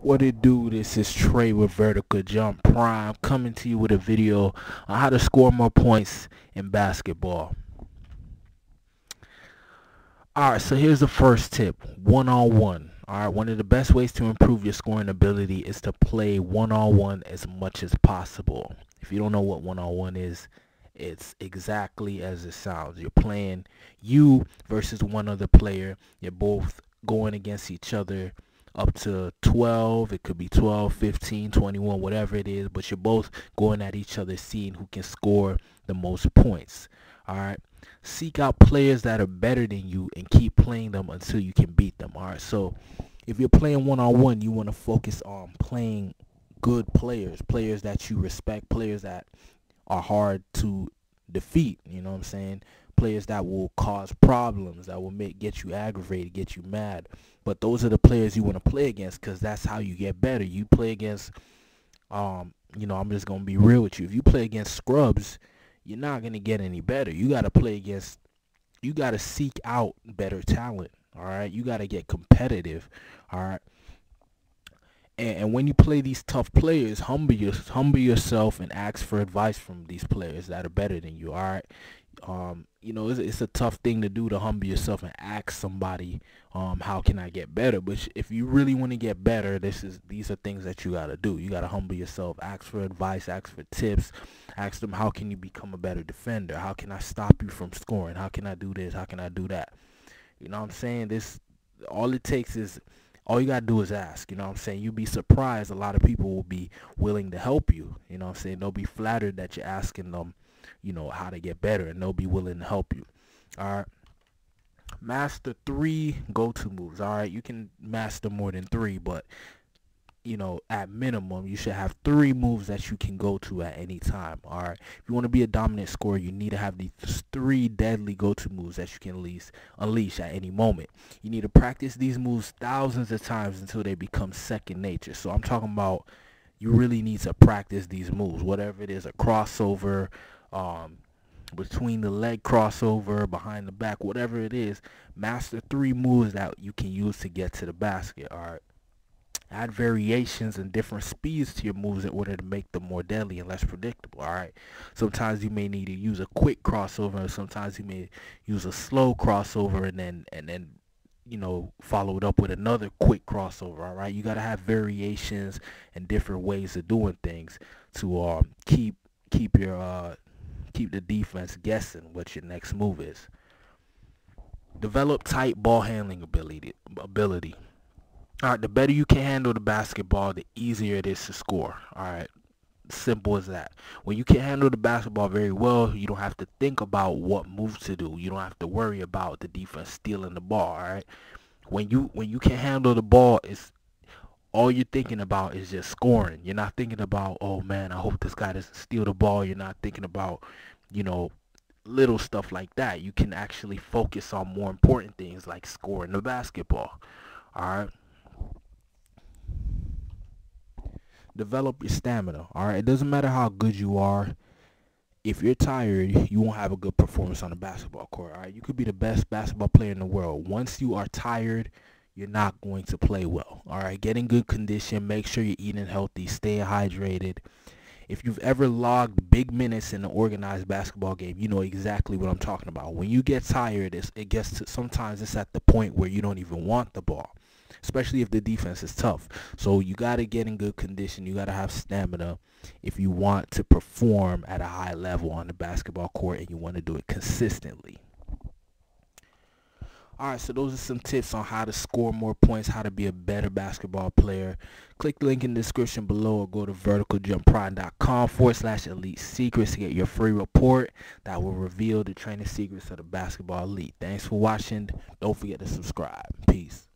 What it do? This is Trey with Vertical Jump Prime coming to you with a video on how to score more points in basketball. Alright, so here's the first tip. One-on-one. Alright, one of the best ways to improve your scoring ability is to play one-on-one as much as possible. If you don't know what one-on-one is, it's exactly as it sounds. You're playing you versus one other player. You're both going against each other up to 12. It could be 12, 15, 21, whatever it is, but you're both going at each other, seeing who can score the most points. Alright, seek out players that are better than you and keep playing them until you can beat them. Alright, so if you're playing one-on-one, you want to focus on playing good players that you respect, players that are hard to defeat, you know what I'm saying? Players that will cause problems, that will get you aggravated, get you mad. But those are the players you want to play against, because that's how you get better. You play against I'm just gonna be real with you. If you play against scrubs, you're not gonna get any better. You gotta seek out better talent. All right, you gotta get competitive. All right, and when you play these tough players, humble yourself and ask for advice from these players that are better than you. All right, it's a tough thing to do, to humble yourself and ask somebody, how can I get better? But if you really want to get better, these are things that you gotta do. You gotta humble yourself, ask for advice, ask for tips, ask them, how can you become a better defender? How can I stop you from scoring? How can I do this? How can I do that? You know what I'm saying? All you gotta do is ask. You know what I'm saying? You'll be surprised. A lot of people will be willing to help you. You know what I'm saying? They'll be flattered that you're asking them, how to get better, and they'll be willing to help you. All right. Master 3 go-to moves. All right. You can master more than 3, but at minimum, you should have 3 moves that you can go to at any time. All right. If you want to be a dominant scorer, you need to have these 3 deadly go-to moves that you can at least unleash at any moment. You need to practice these moves thousands of times until they become second nature. So I'm talking about, you really need to practice these moves, whatever it is, a crossover, between the leg crossover, behind the back, whatever it is. Master 3 moves that you can use to get to the basket. All right. Add variations and different speeds to your moves in order to make them more deadly and less predictable. All right. Sometimes you may need to use a quick crossover, and sometimes you may use a slow crossover, and then follow it up with another quick crossover. All right. You got to have variations and different ways of doing things to keep the defense guessing what your next move is. Develop tight ball handling ability. All right, the better you can handle the basketball, the easier it is to score. All right, simple as that. When you can handle the basketball very well, you don't have to think about what move to do. You don't have to worry about the defense stealing the ball. All right, when you can handle the ball, it's all you're thinking about is just scoring. You're not thinking about, oh man, I hope this guy doesn't steal the ball. You're not thinking about, little stuff like that. You can actually focus on more important things like scoring the basketball. All right. Develop your stamina. All right. It doesn't matter how good you are. If you're tired, you won't have a good performance on the basketball court. All right. You could be the best basketball player in the world. Once you are tired, you're not going to play well. All right. Get in good condition. Make sure you're eating healthy. Stay hydrated. If you've ever logged big minutes in an organized basketball game, you know exactly what I'm talking about. When you get tired, sometimes it's at the point where you don't even want the ball, especially if the defense is tough. So you got to get in good condition. You got to have stamina if you want to perform at a high level on the basketball court, and you want to do it consistently. Alright, so those are some tips on how to score more points, how to be a better basketball player. Click the link in the description below, or go to verticaljumprime.com/elite secrets to get your free report that will reveal the training secrets of the basketball elite. Thanks for watching. Don't forget to subscribe. Peace.